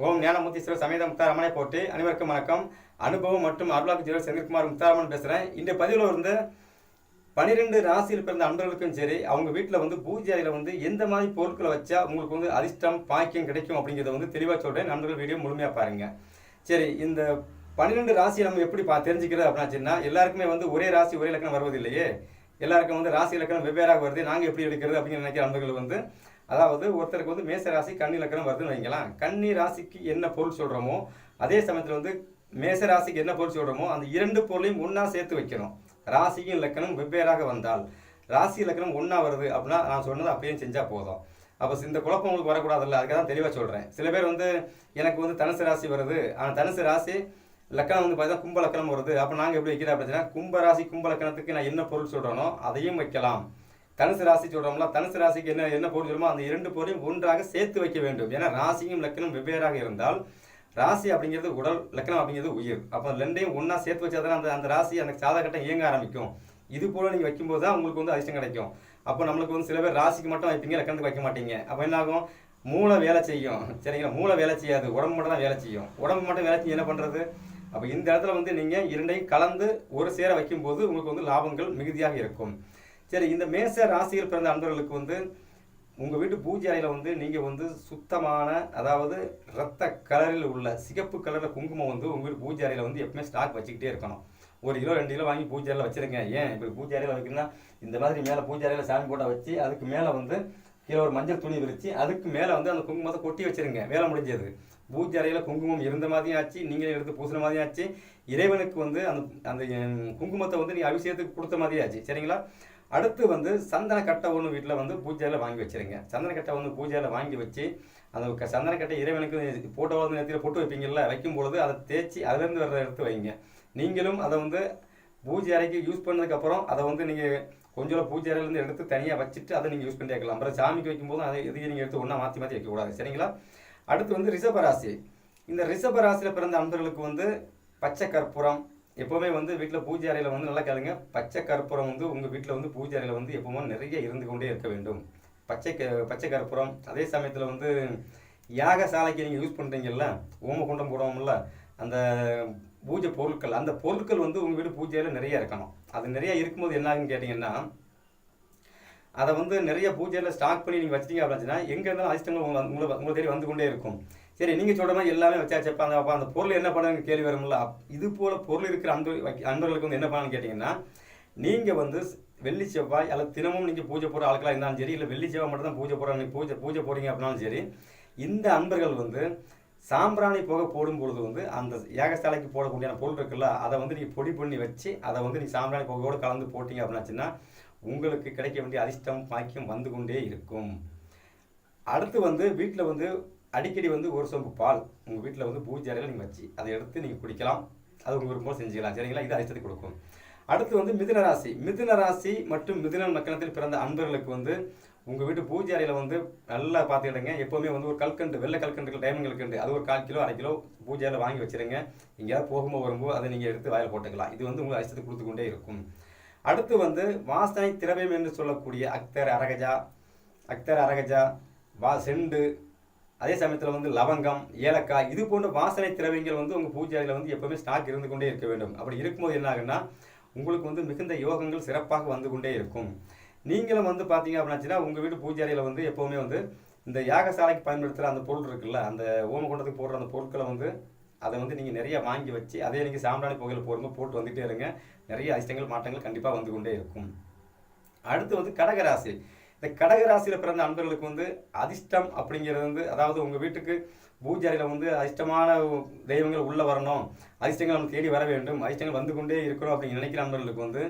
ஓம் ஞானமூர்த்தீஸ்வரர் சமேத முத்தாரமனை போட்டு அனைவருக்கும் வணக்கம். அனுபவம் மற்றும் அருளாக்கு ஜீவர் செந்தில்குமார் முத்தாரமன் பேசுகிறேன். இந்த பதிவில் வந்து 12 ராசியில் பிறந்த அன்பர்களுக்கும் சரி, அவங்க வீட்டில் வந்து பூஜை அறையில் வந்து எந்த மாதிரி பொருட்களை வச்சா உங்களுக்கு வந்து அதிர்ஷ்டம் பாக்கியம் கிடைக்கும் அப்படிங்கிறத வந்து தெளிவாக சொல்கிறேன். நண்பர்கள் வீடியோ முழுமையாக பாருங்கள். சரி, இந்த 12 ராசியை நம்ம எப்படி தெரிஞ்சுக்கிறது அப்படின்னா, எல்லாருக்குமே வந்து ஒரே ராசி ஒரே இலக்கணம் வருவதில்லையே. எல்லாருக்கும் வந்து ராசி இலக்கணம் வெவ்வேறாக வருது. நாங்கள் எப்படி எடுக்கிறது அப்படின்னு நினைக்கிற நண்பர்கள் வந்து, அதாவது ஒருத்தருக்கு வந்து மேச ராசி கன்னி இலக்கணம் வருதுன்னு வைக்கலாம். கன்னி ராசிக்கு என்ன பொருள் சொல்கிறோமோ, அதே சமயத்தில் வந்து மேச ராசிக்கு என்ன பொருள் சொல்கிறோமோ அந்த இரண்டு பொருளையும் ஒன்றா சேர்த்து வைக்கணும். ராசியும் இலக்கணம் வெவ்வேறாக வந்தால், ராசி இலக்கணம் ஒன்றா வருது அப்படின்னா நான் சொன்னது அப்படியே செஞ்சால் போதும். அப்போ இந்த குழப்பம் உங்களுக்கு வரக்கூடாதுல்ல, அதுக்காக தான் தெளிவாக சொல்கிறேன். சில பேர் வந்து எனக்கு வந்து தனுசு ராசி வருது, ஆனால் தனுசு ராசி லக்கணம் வந்து பார்த்தீங்கன்னா கும்ப லக்கணம் வருது, அப்போ நாங்கள் எப்படி வைக்கிறோம் அப்படின்னா, கும்ப ராசி கும்ப லக்கணத்துக்கு நான் என்ன பொருள் சொல்கிறேனோ அதையும் வைக்கலாம். தனுசு ராசி சொல்கிறோம்ல, தனுசு ராசிக்கு என்ன பொருள் சொல்லுமோ அந்த இரண்டு பொருளையும் ஒன்றாக சேர்த்து வைக்க வேண்டும். ஏன்னா ராசியும் லக்கணம் வெவ்வேறாக இருந்தால், ராசி அப்படிங்கிறது உடல், லக்கணம் அப்படிங்கிறது உயிர். அப்போ ரெண்டையும் ஒன்றா சேர்த்து வச்சாதான் அந்த ராசி அந்த சாதகட்டம் இயங்க ஆரம்பிக்கும். இது போல் நீங்கள் வைக்கும்போது தான் உங்களுக்கு வந்து அதிர்ஷ்டம் கிடைக்கும். அப்போ நம்மளுக்கு வந்து சில பேர் ராசிக்கு மட்டும் வைப்பீங்க, லக்கணத்துக்கு வைக்க மாட்டீங்க. அப்போ என்ன ஆகும்? மூளை வேலை செய்யும், சரிங்களா? மூளை வேலை செய்யாது, உடம்பு மட்டும் தான் வேலை செய்யும். உடம்பு மட்டும் வேலை செய்ய என்ன பண்ணுறது? அப்போ இந்த இடத்துல வந்து நீங்கள் இரண்டையும் கலந்து ஒரு சேர வைக்கும்போது உங்களுக்கு வந்து லாபங்கள் மிகுதியாக இருக்கும். சரி, இந்த மேச ராசியில் பிறந்த அன்பர்களுக்கு வந்து உங்கள் வீட்டு பூஜை அறையில் வந்து நீங்கள் வந்து சுத்தமான, அதாவது இரத்த கலரில் உள்ள சிகப்பு கலரில் குங்குமம் வந்து உங்கள் வீட்டு பூஜை அறையில் வந்து எப்பவுமே ஸ்டாக் வச்சுக்கிட்டே இருக்கணும். 1 கிலோ 2 கிலோ வாங்கி பூஜை அறையில் வச்சுருங்க. ஏன் இப்போ பூஜை அறையில் வைக்கணும்னா, இந்த மாதிரி மேலே பூஜை அறையில் சாமி போட்டால் வச்சு அதுக்கு மேலே வந்து கீழே ஒரு மஞ்சள் துணி விரித்து அதுக்கு மேலே வந்து அந்த குங்குமத்தை கொட்டி வச்சுருங்க. வேலை முடிஞ்சது. பூஜை அறையில் குங்குமம் இருந்த மாதிரியும் ஆச்சு, நீங்களே எடுத்து பூசுன மாதிரியும் ஆச்சு, இறைவனுக்கு வந்து அந்த அந்த குங்குமத்தை வந்து நீங்கள் அபிஷேகத்துக்கு கொடுத்த மாதிரியே ஆச்சு, சரிங்களா? அடுத்து வந்து சந்தன கட்டை ஒன்று வீட்டில் வந்து பூஜையில் வாங்கி வச்சுருங்க. சந்தன கட்டை ஒன்று பூஜையில் வாங்கி வச்சு அந்த சந்தன கட்டை இறைவனுக்கு போட்டோ வந்து நேரத்தில் போட்டு வைப்பீங்கள்ல, வைக்கும்பொழுது அதை தேய்ச்சி அதிலேருந்து வர்றதை எடுத்து வைங்க. நீங்களும் அதை வந்து பூஜை அறைக்கு யூஸ் பண்ணதுக்கப்புறம் அதை வந்து நீங்கள் கொஞ்சம் பூஜை அறையிலேருந்து எடுத்து தனியாக வச்சுட்டு அதை நீங்கள் யூஸ் பண்ணி வைக்கலாம். அப்புறம் சாமிக்கு வைக்கும்போது அதை எதையும் நீங்கள் எடுத்து ஒன்றா மாற்றி வைக்கக்கூடாது, சரிங்களா? அடுத்து வந்து ரிஷபராசி. இந்த ரிஷபராசியில் பிறந்த அன்பர்களுக்கு வந்து பச்சை கற்பூரம் எப்போவுமே வந்து வீட்டில் பூஜை அறையில் வந்து நல்லா கேளுங்க. பச்சை கற்பூரம் வந்து உங்கள் வீட்டில் வந்து பூஜை அறையில் வந்து எப்போவுமே நிறைய இருந்து கொண்டே இருக்க வேண்டும். பச்சை கற்பூரம். அதே சமயத்தில் வந்து யாகசாலைக்கு நீங்கள் யூஸ் பண்ணுறீங்கல்ல, ஓமகுண்டம் போடுவோம்ல, அந்த பூஜை பொருட்கள், அந்த பொருட்கள் வந்து உங்கள் வீட்டு பூஜையில் நிறைய இருக்கணும். அது நிறைய இருக்கும்போது என்ன ஆகுன்னு கேட்டிங்கன்னா, அதை வந்து நிறைய பூஜையில் ஸ்டாக் பண்ணி நீங்கள் வச்சிட்டீங்க அப்படின்னா எங்கே இருந்தாலும் அதிர்ஷ்டங்கள் உங்களை தேடி வந்து கொண்டே இருக்கும். சரி, நீங்கள் சொல்கிற மாதிரி எல்லாமே வச்சாச்சப்பா, அந்த பொருள் என்ன பண்ணுங்க கேள்வி வரும்ல. இது போல் பொருள் இருக்கிற அன்பர்களுக்கு வந்து என்ன பண்ணணும்னு கேட்டிங்கன்னா, நீங்கள் வந்து வெள்ளி செவ்வாய் அல்லது தினமும் நீங்கள் பூஜை போடுற ஆட்களாக இருந்தாலும் சரி, இல்லை வெள்ளி செவ்வாய் மட்டும் தான் பூஜை போடுறாங்க, பூஜை போடுறீங்க அப்படின்னாலும் சரி, இந்த அன்பர்கள் வந்து சாம்பிராணி புகை போடும்பொழுது வந்து அந்த யாகசாலைக்கு போடக்கூடிய பொருள் இருக்குல்ல, அதை வந்து நீங்கள் பொடி பண்ணி வச்சு அதை வந்து நீங்கள் சாம்பிராணி புகையோடு கலந்து போட்டிங்க அப்படின்னாச்சுன்னா உங்களுக்கு கிடைக்க வேண்டிய அதிர்ஷ்டம் பாக்கியம் வந்து கொண்டே இருக்கும். அடுத்து வந்து வீட்டில் வந்து அடிக்கடி வந்து ஒரு சொம்பு பால் உங்கள் வீட்டில் வந்து பூஜை அறையில் நீங்கள் வச்சு அதை எடுத்து நீங்கள் குடிக்கலாம். அது உங்கள் விருப்பம் செஞ்சுக்கலாம், சரிங்களா? இது அதிர்ஷ்டத்தை கொடுக்கும். அடுத்து வந்து மிதுன ராசி மற்றும் மிதுன லக்கணத்தில் பிறந்த அன்பர்களுக்கு வந்து உங்கள் வீட்டு பூஜை அறையில் வந்து நல்லா பார்த்துக்கிடுங்க. எப்போவுமே வந்து ஒரு கல்கண்டு, வெள்ளை கல்கண்டு, டைமண்ட் கல்கண்டு, அது ஒரு 1/4 கிலோ 1/2 கிலோ பூஜை அறையில் வாங்கி வச்சுருங்க. எங்கேயாவது போகும்போது வரும்போது அதை நீங்கள் எடுத்து வாயில் போட்டுக்கலாம். இது வந்து உங்களுக்கு அதிர்ஷ்டத்தை கொடுத்து கொண்டே இருக்கும். அடுத்து வந்து வாசனை திரவியம் என்று சொல்லக்கூடிய அக்தர், அரகஜா, செண்டு, அதே சமயத்தில் வந்து லவங்கம், ஏலக்காய், இது போன்ற வாசனை திரவியங்கள் வந்து உங்கள் பூஜை அறையில் வந்து எப்போவுமே ஸ்டாக் இருந்து கொண்டே இருக்க வேண்டும். அப்படி இருக்கும்போது என்ன ஆகுன்னா, உங்களுக்கு வந்து மிகுந்த யோகங்கள் சிறப்பாக வந்து கொண்டே இருக்கும். நீங்களும் வந்து பார்த்தீங்க அப்படின்னாச்சுன்னா உங்கள் வீட்டு பூஜை அறையில் வந்து எப்போவுமே வந்து இந்த யாகசாலைக்கு பயன்படுத்துகிற அந்த பொருள் இருக்குல்ல, அந்த ஓமகுண்டத்துக்கு போடுற அந்த பொருட்களை வந்து அதை வந்து நீங்கள் நிறைய வாங்கி வச்சு அதே நீங்கள் சாம்பிராணி புகையில் போட்டு வந்துகிட்டே இருங்க. நிறைய அதிர்ஷ்டங்கள் மாற்றங்கள் கண்டிப்பாக வந்து கொண்டே இருக்கும். அடுத்து வந்து கடகராசி. இந்த கடகராசியில் பிறந்த அன்பர்களுக்கு வந்து அதிர்ஷ்டம் அப்படிங்கிறது வந்து, அதாவது உங்கள் வீட்டுக்கு பூஜை அறையில் வந்து அதிர்ஷ்டமான தெய்வங்கள் உள்ளே வரணும், அதிர்ஷ்டங்கள் நம்ம தேடி வர வேண்டும், அதிர்ஷ்டங்கள் வந்து கொண்டே இருக்கணும் அப்படின்னு நினைக்கிற அன்பர்களுக்கு வந்து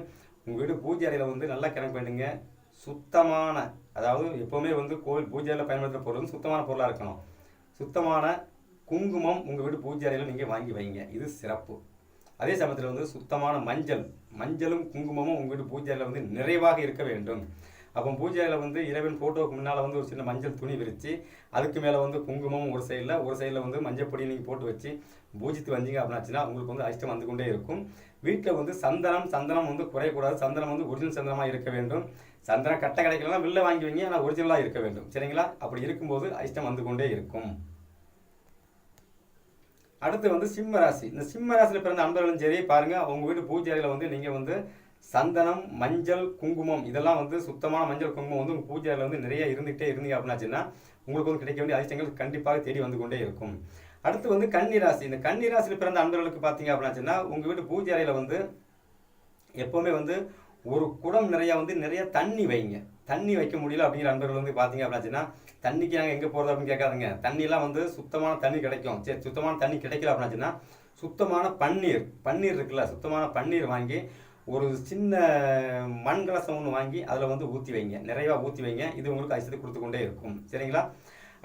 உங்கள் வீட்டு பூஜை அறையில் வந்து நல்லா கணக்கு பண்ணுங்க. சுத்தமான, அதாவது எப்போவுமே வந்து கோவில் பூஜை அறையில் பயன்படுத்துகிற பொருள் வந்து சுத்தமான பொருளாக இருக்கணும். சுத்தமான குங்குமம் உங்கள் வீட்டு பூஜை அறையில் நீங்கள் வாங்கி வைங்க, இது சிறப்பு. அதே சமயத்தில் வந்து சுத்தமான மஞ்சளும் குங்குமமும் உங்கள் வீட்டு பூஜை அறையில் வந்து நிறைவாக இருக்க வேண்டும். அப்போ பூஜை அறையில் வந்து இறைவன் ஃபோட்டோவுக்கு முன்னால் வந்து ஒரு சின்ன மஞ்சள் துணி விரித்து அதுக்கு மேலே வந்து குங்குமம் ஒரு சைடில் வந்து மஞ்சள் பொடி நீங்கள் போட்டு வச்சு பூஜித்து வந்தீங்க அப்படின்னாச்சுன்னா உங்களுக்கு வந்து அதிர்ஷ்டம் வந்து கொண்டே இருக்கும். வீட்டில் வந்து சந்தனம் வந்து குறையக்கூடாது. சந்தனம் வந்து ஒரிஜினல் சந்தனமாக இருக்க வேண்டும். சந்தனம் கட்டை கிடைக்கலாம் வெளில வாங்கி வைங்க, ஆனால் ஒரிஜினலாக இருக்க வேண்டும், சரிங்களா? அப்படி இருக்கும்போது அதிர்ஷ்டம் வந்து கொண்டே இருக்கும். அடுத்து வந்து சிம்ம ராசி. இந்த சிம்ம ராசியில் பிறந்த அன்பர்களும் சரி பாருங்க, உங்க வீட்டு பூஜை அறையில் வந்து நீங்க வந்து சந்தனம், மஞ்சள், குங்குமம் இதெல்லாம் வந்து சுத்தமான மஞ்சள் குங்குமம் வந்து உங்க பூஜை அறையில் வந்து நிறைய இருந்துகிட்டே இருந்தீங்க அப்படின்னாச்சுன்னா உங்களுக்கு வந்து கிடைக்க வேண்டிய அதிர்ஷ்டங்கள் கண்டிப்பாக தேடி வந்து கொண்டே இருக்கும். அடுத்து வந்து கன்னி ராசி. இந்த கன்னி ராசியில் பிறந்த அன்பர்களுக்கு பார்த்தீங்க அப்படின்னாச்சுன்னா உங்க வீட்டு பூஜை அறையில் வந்து எப்பவுமே வந்து ஒரு குடம் நிறைய வந்து நிறைய தண்ணி வைங்க. தண்ணி வைக்க முடியல அப்படிங்கிற அன்பர்கள் வந்து பார்த்தீங்க அப்படின்னாச்சுன்னா தண்ணிக்கு நாங்கள் எங்கே போகிறது அப்படின்னு கேட்காதுங்க. தண்ணியெல்லாம் வந்து சுத்தமான தண்ணி கிடைக்கும். சரி, சுத்தமான தண்ணி கிடைக்கல அப்படின்னாச்சுன்னா சுத்தமான பன்னீர் இருக்குல்ல, சுத்தமான பன்னீர் வாங்கி ஒரு சின்ன மண் கலசம் ஒன்று வாங்கி அதில் வந்து ஊற்றி வைங்க, நிறைவாக ஊற்றி வைங்க. இது உங்களுக்கு ஐஸ்வர்யத்தை கொடுத்து கொண்டே இருக்கும். சரிங்களா?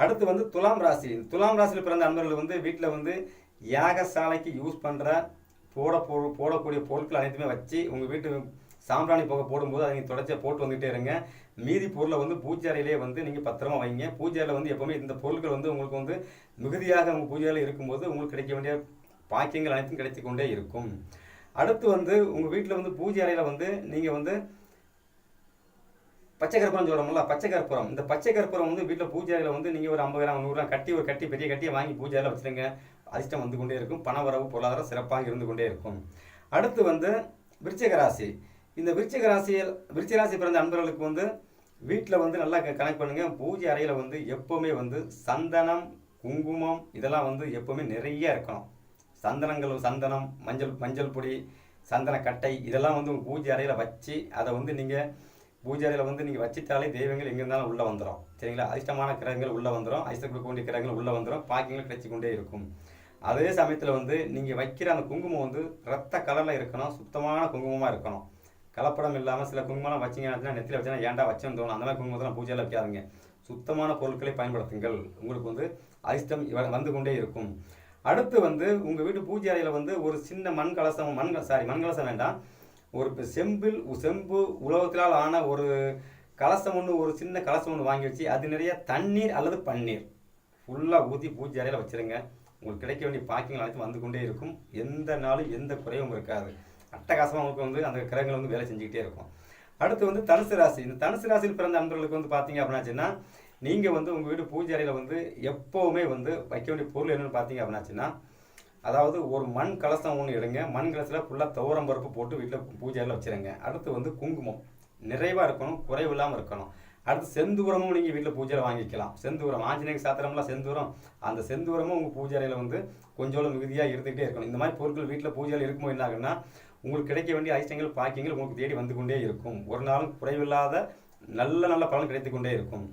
அடுத்து வந்து துலாம் ராசி. துலாம் ராசியில் பிறந்த அன்பர்கள் வந்து வீட்டில் வந்து யாகசாலைக்கு யூஸ் பண்ணுற போடக்கூடிய பொருட்கள் அனைத்துமே வச்சு உங்கள் வீட்டு சாம்பிராணி புகை போடும்போது அதை நீங்கள் தொடர்ச்சியாக போட்டு வந்துகிட்டே இருங்க. மீதி பொருளை வந்து பூஜை அறையிலே வந்து நீங்கள் பத்திரமா வைங்க. பூஜை அறையில் வந்து எப்போவுமே இந்த பொருட்கள் வந்து உங்களுக்கு வந்து மிகுதியாக உங்கள் பூஜை அறையில் இருக்கும்போது உங்களுக்கு கிடைக்க வேண்டிய பாக்கியங்கள் அனைத்தும் கிடைத்து கொண்டே இருக்கும். அடுத்து வந்து உங்கள் வீட்டில் வந்து பூஜை அறையில் வந்து நீங்கள் வந்து பச்சை கற்பூரம் சொல்கிறோம்ல, பச்சை கற்பூரம். இந்த பச்சை கற்பூரம் வந்து வீட்டில் பூஜை அறையில் வந்து நீங்கள் ஒரு 50 கிராம் 100 கிராம் கட்டி ஒரு கட்டி பெரிய கட்டியை வாங்கி பூஜை அறையில் வச்சுருங்க. அதிர்ஷ்டம் வந்து கொண்டே இருக்கும். பண வரவு பொருளாதாரம் சிறப்பாக இருந்து கொண்டே இருக்கும். அடுத்து வந்து விருச்சிக ராசி. இந்த விருச்சிக ராசி பிறந்த அன்பர்களுக்கு வந்து வீட்டில் வந்து நல்லா கனெக்ட் பண்ணுங்க. பூஜை அறையில் வந்து எப்போவுமே வந்து சந்தனம், குங்குமம் இதெல்லாம் வந்து எப்போவுமே நிறைய இருக்கணும். சந்தனம், மஞ்சள் பொடி, சந்தன கட்டை இதெல்லாம் வந்து உங்கள் பூஜை அறையில் வச்சு அதை வந்து நீங்கள் பூஜை அறையில் வந்து நீங்கள் வச்சுட்டாலே தெய்வங்கள் எங்கே இருந்தாலும் உள்ளே வந்துடும். சரிங்களா? அதிர்ஷ்டமான கிரகங்கள் உள்ளே வந்துடும். அதிர்ஷ்டம் கொடுக்க வேண்டிய கிரகங்கள் உள்ளே வந்துடும். பாக்கியங்கள் கிடைச்சி கொண்டே இருக்கும். அதே சமயத்தில் வந்து நீங்கள் வைக்கிற அந்த குங்குமம் வந்து ரத்த கலரில் இருக்கணும். சுத்தமான குங்குமமாக இருக்கணும். கலப்படம் இல்லாமல் சில குங்குமம்லாம் வச்சிங்கன்னா நெத்தியில் வச்சுன்னா ஏன்டா வச்சோன்னு தோணும். அந்த மாதிரி குங்குமத்தெல்லாம் பூஜையில் வைக்காதுங்க. சுத்தமான பொருட்களை பயன்படுத்துங்கள். உங்களுக்கு வந்து அதிர்ஷ்டம் வந்து கொண்டே இருக்கும். அடுத்து வந்து உங்கள் வீட்டு பூஜை அறையில் வந்து ஒரு சின்ன மண் கலசம் வேண்டாம், ஒரு செம்பு உலோகத்தினால் ஆன ஒரு கலசம் ஒன்று, ஒரு சின்ன கலசம் ஒன்று வாங்கி வச்சு அது நிறைய தண்ணீர் அல்லது பன்னீர் ஃபுல்லாக ஊற்றி பூஜை அறையில் வச்சுருங்க. உங்களுக்கு கிடைக்க வேண்டிய பாக்கியங்கள் அனைத்தும் வந்து கொண்டே இருக்கும். எந்த நாளும் எந்த குறையும் இருக்காது. அட்டகாசமாக உங்களுக்கு வந்து அந்த கிரகங்கள் வந்து வேலை செஞ்சுக்கிட்டே இருக்கும். அடுத்து வந்து தனுசு ராசி. இந்த தனுசு ராசியில் பிறந்த அன்பர்களுக்கு வந்து பார்த்தீங்க அப்படின்னாச்சுன்னா நீங்கள் வந்து உங்கள் வீட்டு பூஜை அறையில் வந்து எப்போவுமே வந்து வைக்க வேண்டிய பொருள் என்னென்னு பார்த்தீங்க அப்படின்னாச்சுன்னா அதாவது ஒரு மண் கலசம் ஒன்று எடுங்க. மண் கலசத்தில் ஃபுல்லாக துவரம் பருப்பு போட்டு வீட்டில் பூஜை அறையில் வச்சுருங்க. அடுத்து வந்து குங்குமம் நிறைவாக இருக்கணும், குறைவு இல்லாமல் இருக்கணும். அடுத்து செந்தூரமும் நீங்கள் வீட்டில் பூஜையில் வாங்கிக்கலாம். செந்தூரம் ஆஞ்சநேயர் சாத்திரம்லாம் செந்தூரம், அந்த செந்தூரமும் உங்கள் பூஜை அறையில் வந்து கொஞ்சம் மிகுதியாக இருந்துகிட்டே இருக்கணும். இந்த மாதிரி பொருட்கள் வீட்டில் பூஜையில் இருக்கும்போது என்ன ஆகுன்னா உங்களுக்கு கிடைக்க வேண்டிய அதிர்ஷ்டங்கள் பாக்கியங்கள் உங்களுக்கு தேடி வந்து கொண்டே இருக்கும். ஒரு நாளும் குறைவில்லாத நல்ல பலன் கிடைத்து கொண்டே இருக்கும்.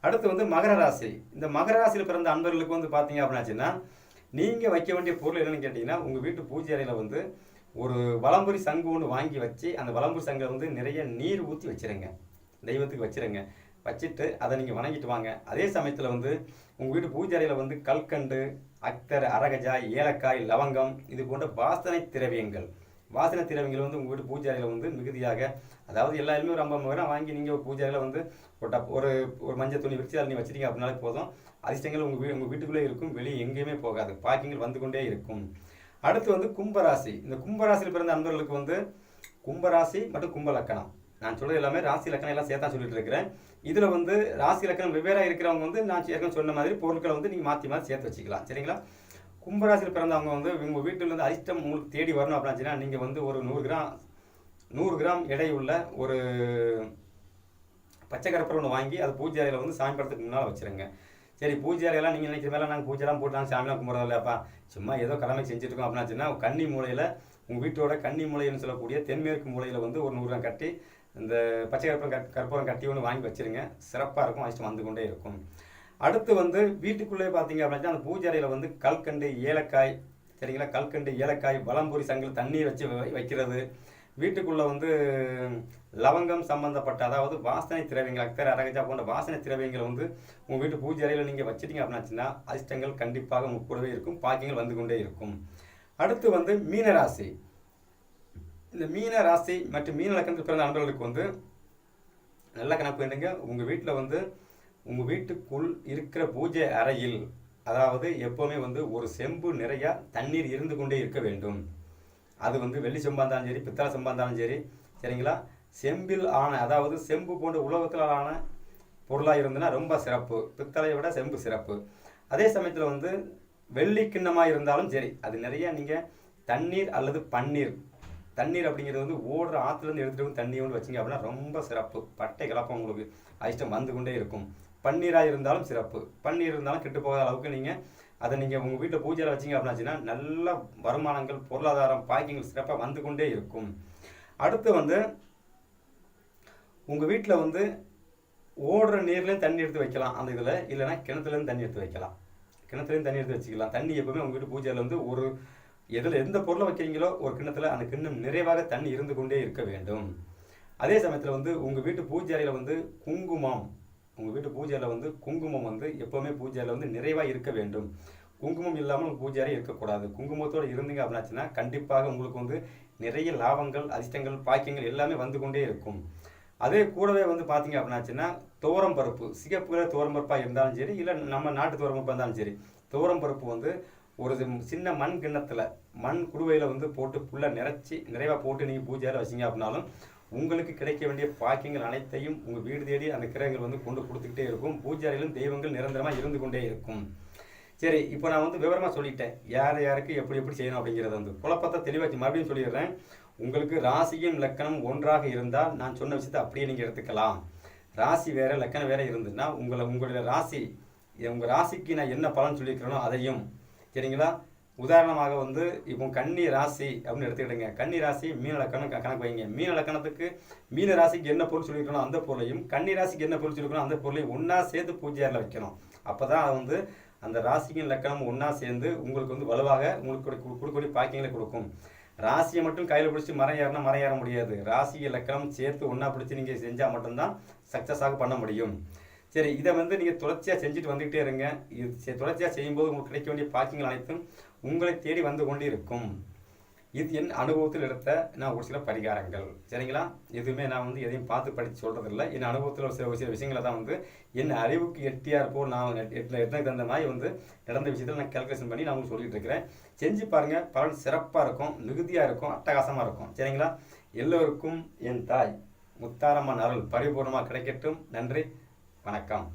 அடுத்து வந்து மகர ராசி. இந்த மகர ராசியில் பிறந்த அன்பர்களுக்கு வந்து பார்த்தீங்க அப்படின்னாச்சுன்னா நீங்கள் வைக்க வேண்டிய பொருள் என்னென்னு கேட்டிங்கன்னா உங்கள் வீட்டு பூஜை அறையில் வந்து ஒரு வலம்புரி சங்கு ஒன்று வாங்கி வச்சு அந்த வலம்புரி சங்கை வந்து நிறைய நீர் ஊற்றி வச்சுருங்க. தெய்வத்துக்கு வச்சுருங்க. வச்சுட்டு அதை நீங்கள் வணங்கிட்டு வாங்க. அதே சமயத்தில் வந்து உங்கள் வீட்டு பூஜை அறையில் வந்து கல்கண்டு, அக்தர், அரகஜா, ஏலக்காய், லவங்கம் இது போன்ற வாசனை திரவியங்கள் வந்து உங்கள் வீட்டு பூஜை அறையில் வந்து மிகுதியாக, அதாவது எல்லாருமே ஒரு 50 கிராம் வாங்கி நீங்கள் பூஜை அறையில் வந்து ஒரு மஞ்சள் துணி விரிச்சு அதை நீங்கள் வச்சுட்டீங்க அப்படின்னாலே போதும். அதிர்ஷ்டங்கள் உங்கள் வீட்டுக்குள்ளே இருக்கும். வெளியே எங்கேயுமே போகாது. பாக்கியங்கள் வந்து கொண்டே இருக்கும். அடுத்து வந்து கும்பராசி. இந்த கும்பராசியில் பிறந்த அன்பர்களுக்கு வந்து கும்பராசி மற்றும் கும்பலக்கணம் நான் சொல்கிறது எல்லாமே ராசி லக்கணம் எல்லாம் சேர்த்தா சொல்லிட்டு இருக்கிறேன். இதில் வந்து ராசி லக்கணம் வெவ்வேறாக இருக்கிறவங்க வந்து நான் ஏற்கனவே சொன்ன மாதிரி பொருட்களை வந்து நீங்கள் மாற்றி சேர்த்து வச்சுக்கலாம். சரிங்களா? கும்பராசியில் பிறந்தவங்க வந்து உங்கள் வீட்டில் வந்து அதிர்ஷ்டம் உங்களுக்கு தேடி வரணும் அப்படின்னா நீங்கள் வந்து ஒரு 100 கிராம் எடை உள்ள ஒரு பச்சை கற்பூரம் ஒன்று வாங்கி அது பூஜை அறையில் வந்து சாமி படத்துக்கு முன்னால் வச்சுருங்க. சரி, பூஜை அறையெல்லாம் நீங்கள் நினைக்கிற மேலே நாங்கள் பூஜைலாம் போட்டு நாங்கள் சாமிலாம் கும்பிட்றது இல்லையாப்பா, சும்மா ஏதோ கடமை செஞ்சுருக்கோம் அப்படின்னாச்சுன்னா கன்னி மூலையில் உங்கள் வீட்டோட கன்னி மூலைன்னு சொல்லக்கூடிய தென்மேற்கு மூலையில் வந்து ஒரு 100 கிராம் கட்டி இந்த பச்சை கற்பூரம் கட்டி ஒன்று வாங்கி வச்சுருங்க. சிறப்பாக இருக்கும். அதிர்ஷ்டம் வந்து கொண்டே இருக்கும். அடுத்து வந்து வீட்டுக்குள்ளே பார்த்தீங்க அப்படின்னா அந்த பூஜை அறையில் வந்து கல்கண்டு, ஏலக்காய், சரிங்களா, கல்கண்டு, ஏலக்காய், வலம்புரி சங்கில் தண்ணீர் வச்சு வைக்கிறது. வீட்டுக்குள்ளே வந்து லவங்கம் சம்பந்தப்பட்ட அதாவது வாசனை திரவியங்கள், அக்தர், அரகஜா போன்ற வாசனை திரவியங்கள் வந்து உங்கள் வீட்டு பூஜை அறையில் நீங்கள் வச்சுட்டீங்க அப்படின்னாச்சுன்னா அதிர்ஷ்டங்கள் கண்டிப்பாக உங்கள் கூடவே இருக்கும். பாக்கியங்கள் வந்து கொண்டே இருக்கும். அடுத்து வந்து மீனராசி. இந்த மீன ராசி மற்றும் மீன லக்கணத்தில் பிறந்த நண்பர்களுக்கு வந்து நல்ல கணக்கு வேண்டுங்க. உங்கள் வீட்டில் வந்து உங்கள் வீட்டுக்குள் இருக்கிற பூஜை அறையில் அதாவது எப்போவுமே வந்து ஒரு செம்பு நிறையா தண்ணீர் இருந்து கொண்டே இருக்க வேண்டும். அது வந்து வெள்ளி செம்பாக இருந்தாலும் சரி, பித்தளை செம்பாக இருந்தாலும் சரி, சரிங்களா. செம்பில் ஆன அதாவது செம்பு போன்ற உலோகத்தினால் ஆன பொருளாக இருந்ததுன்னா ரொம்ப சிறப்பு. பித்தளையை விட செம்பு சிறப்பு. அதே சமயத்தில் வந்து வெள்ளி கிண்ணமாக இருந்தாலும் சரி, அது நிறைய நீங்கள் தண்ணீர் அல்லது பன்னீர், தண்ணீர் அப்படிங்கிறது வந்து ஓடுற ஆற்றுலேருந்து எடுத்துகிட்டு வந்து தண்ணி வந்து வச்சிங்க அப்படின்னா ரொம்ப சிறப்பு. பட்டை கலப்பம் உங்களுக்கு அதிர்ஷ்டம் வந்து கொண்டே இருக்கும். பன்னீராக இருந்தாலும் சிறப்பு. பன்னீர் இருந்தாலும் கெட்டு போகாத அளவுக்கு நீங்கள் அதை நீங்கள் உங்கள் வீட்டில் பூஜையில் வச்சிங்க அப்படின்னாச்சுன்னா நல்ல வருமானங்கள், பொருளாதாரம், பாக்கியங்கள் சிறப்பாக வந்து கொண்டே இருக்கும். அடுத்து வந்து உங்கள் வீட்டில் வந்து ஓடுற நீர்லேயும் தண்ணி எடுத்து வைக்கலாம் அந்த இதில், இல்லைனா கிணத்துலேருந்து தண்ணி எடுத்து வைக்கலாம். கிணத்துலேருந்து தண்ணி எடுத்து வச்சுக்கலாம். தண்ணி எப்பவுமே உங்கள் வீட்டு பூஜையில் வந்து ஒரு எதில் எந்த பொருளை வைக்கிறீங்களோ ஒரு கிண்ணத்தில் அந்த கிண்ணம் நிறைவாக தண்ணி இருந்து கொண்டே இருக்க வேண்டும். அதே சமயத்தில் வந்து உங்கள் வீட்டு பூஜை அறையில் வந்து குங்குமம், உங்கள் வீட்டு பூஜையில் வந்து குங்குமம் வந்து எப்போவுமே பூஜையில் வந்து நிறைவாக இருக்க வேண்டும். குங்குமம் இல்லாமல் உங்கள் பூஜை அறை இருக்கக்கூடாது. குங்குமத்தோடு இருந்தீங்க அப்படின்னாச்சுன்னா கண்டிப்பாக உங்களுக்கு வந்து நிறைய லாபங்கள், அதிர்ஷ்டங்கள், பாக்கியங்கள் எல்லாமே வந்து கொண்டே இருக்கும். அதே கூடவே வந்து பார்த்தீங்க அப்படின்னாச்சுன்னா துவரம் பருப்பு, சிகப்பு துவரம் பருப்பாக இருந்தாலும் சரி, இல்லை நம்ம நாட்டு துவரம் பருப்பாக இருந்தாலும் சரி, துவரம் பருப்பு வந்து ஒரு சின்ன மண் கிண்ணத்தில், மண் குடுவையில் வந்து போட்டு ஃபுல்லாக நிறைவாக போட்டு நீங்கள் பூஜையில் வச்சிங்க அப்படின்னாலும் உங்களுக்கு கிடைக்க வேண்டிய பாக்கியங்கள் அனைத்தையும் உங்கள் வீடு தேடி அந்த கிரகங்கள் வந்து கொண்டு கொடுத்துக்கிட்டே இருக்கும். பூஜை அறையிலும் தெய்வங்கள் நிரந்தரமாக இருந்து கொண்டே இருக்கும். சரி, இப்போ நான் வந்து விவரமாக சொல்லிட்டேன் யார் யாருக்கு எப்படி எப்படி செய்யணும் அப்படிங்கிறத வந்து குழப்பத்தை தெளிவாச்சு மறுபடியும் சொல்லிடுறேன். உங்களுக்கு ராசியும் லக்கணம் ஒன்றாக இருந்தால் நான் சொன்ன விஷயத்தை அப்படியே நீங்கள் எடுத்துக்கலாம். ராசி வேறு லக்கணம் வேறு இருந்ததுன்னா உங்களுடைய ராசி, உங்கள் ராசிக்கு நான் என்ன பலன் சொல்லியிருக்கிறேனோ அதையும், சரிங்களா? உதாரணமாக வந்து இப்போ கன்னி ராசி அப்படின்னு எடுத்துக்கிடுங்க. கன்னி ராசி மீன லக்கணம் கணக்கு வைங்க. மீன லக்கணத்துக்கு மீன ராசிக்கு என்ன பொருள் சொல்லியிருக்கணும் அந்த பொருளையும், கன்னி ராசிக்கு என்ன பொருள் சொல்லியிருக்கணும் அந்த பொருளையும் ஒன்றா சேர்த்து பூஜையாரில் வைக்கணும். அப்போ தான் அது வந்து அந்த ராசிக்கும் லக்கணம் ஒன்றா சேர்ந்து உங்களுக்கு வந்து வலுவாக உங்களுக்கு கொடுக்கக்கூடிய பாக்கியங்களை கொடுக்கும். ராசியை மட்டும் கையில் பிடிச்சி மரம் ஏறினா மரம் ஏற முடியாது. ராசியை லக்கணம் சேர்த்து ஒன்றா பிடிச்சி நீங்கள் செஞ்சால் மட்டும்தான் சக்ஸஸாக பண்ண முடியும். சரி, இதை வந்து நீங்கள் தொடர்ச்சியாக செஞ்சுட்டு வந்துகிட்டே இருங்க. இது தொடர்ச்சியாக செய்யும்போது உங்களுக்கு கிடைக்க வேண்டிய பாக்கியங்கள் அனைத்தும் உங்களை தேடி வந்து கொண்டு இருக்கும். இது என் அனுபவத்தில் எடுத்த நான் ஒரு சில பரிகாரங்கள், சரிங்களா? எதுவுமே நான் வந்து எதையும் பார்த்து படித்து சொல்கிறதில்ல. என் அனுபவத்தில் ஒரு சில விஷயங்களை தான் வந்து என் அறிவுக்கு எட்டியார் போல் நான் எத்தனை தகுந்த மாதிரி வந்து நடந்த விஷயத்தில் நான் கேல்குலேஷன் பண்ணி நான் உங்களுக்கு சொல்லிட்டு இருக்கிறேன். செஞ்சு பாருங்கள், பலன் சிறப்பாக இருக்கும், மிகுதியாக இருக்கும், அட்டகாசமாக இருக்கும், சரிங்களா? எல்லோருக்கும் என் தாய் முத்தாரம்மன் அருள் பரிபூர்ணமாக கிடைக்கட்டும். நன்றி, வணக்கம்.